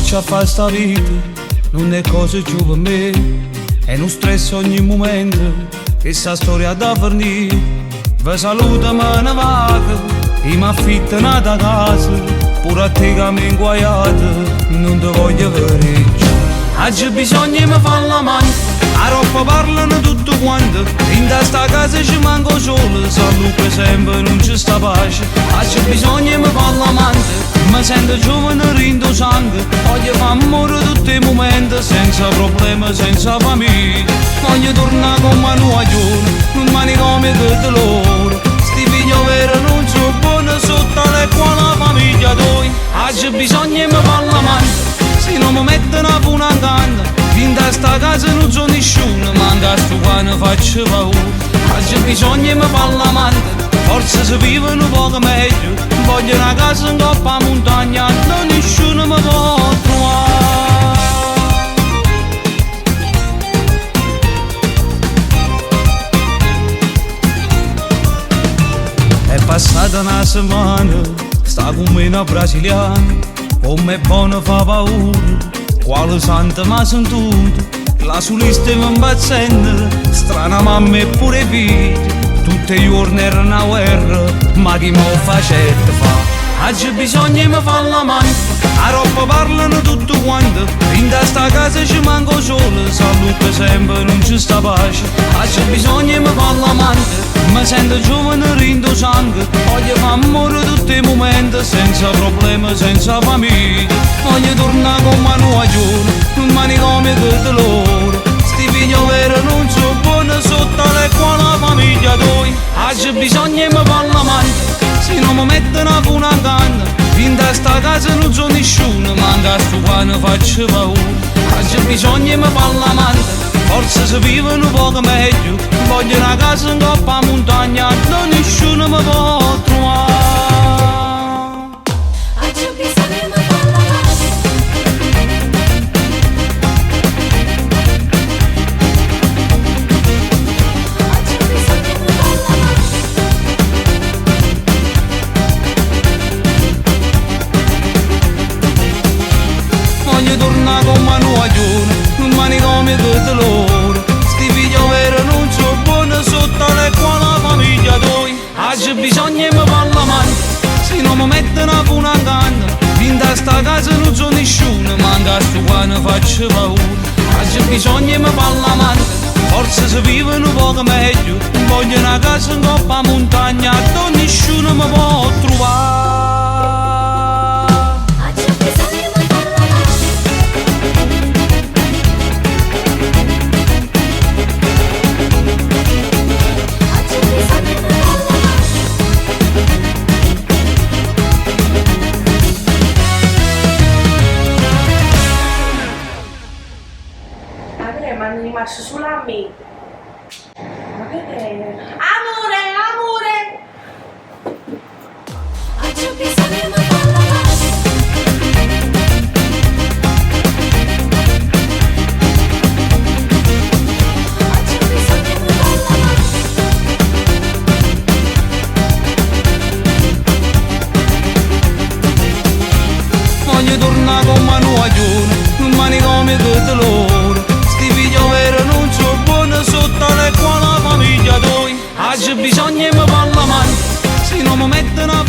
faccia fa sta vita, non è cosa più per me, è uno stress ogni momento, che sta storia da fornire. Vi saluto ma ne vado, e mi affitto nata casa, pure a te che mi inguaiato, non ti voglio vedere. Oggi bisogna mi fare la mano, a roba parlano tutto quanto, in sta casa ci manco solo, salute sempre non ci sta pace. Oggi bisogna mi fare la mano, mi sento giovane rindo sangue, voglio fare amore tutti i momenti, senza problemi, senza famiglia. Voglio tornare con mano a giorno, non manicomio tutti loro, sti figli veri non sono buoni sotto le quali la famiglia tua. Oggi bisogna mi fare la mano, se non mi mettono a una canna, in sta casa non c'è nessuno, manca sto pane faccio paura. Oggi bisogna mi fare l'amante, forse si vive un poco meglio, voglio una casa in coppa a montagna, non nessuno mi può trovare. È passata una settimana, sta con me una brasiliana, come buono fa paura, quale santa m'ha sentito, la solista mi impazzendo, strana mamma e pure figli, tutti i giorni era una guerra, ma chi mo facette fa? Oggi bisogna mi fare la mano, a roba parlano tutto quanto, in sta casa ci manco solo, salute sempre non ci sta pace. Oggi bisogna mi fare la mano, mi sento giovane rindo sangue, voglio fare amore tutti i momenti, senza problemi, senza famiglia. Voglio tornare con mano a giorno, non manicomio tutti loro, sti figli veri non sono buoni sotto le quali la famiglia tua. Oggi bisogna mi fare la mano, se non mi mettono a una canna, in sta casa non c'è nessuno, manca sto pane faccio paura. Oggi bisogna mi fare l'amante, forse si vive un poco meglio, voglio una casa in coppa a montagna, non nessuno mi può trovare. Oggi bisogna mi fare l'amante, oggi bisogna mi fare l'amante, voglio tornare con mano a giorno, non manicomio tutti loro, sti figli veri non sono buoni sotto le quali la famiglia tua. Oggi bisogna mi fare la mano, se non mi mettono a una canna, in sta casa non c'è nessuno, manca sto pane faccio paura. Oggi bisogna mi fare la mano, forse si vive un poco meglio, voglio una casa in coppa a montagna, non nessuno mi può trovare. oggi bisogna mi fare l'amante, oggi bisogna mi fare l'amante, Andrea, ma non è rimasto solo a me. Ma che è? Amore, amore! oggi bisogna mi fare l'amante, oggi bisogna mi fare l'amante, Voglio tornare con mano a giorno, non manicomio tutti loro, sti figli veri non sono buoni sotto le quali la famiglia tua. Oggi bisogna mi fare la mano, se non mi mettono a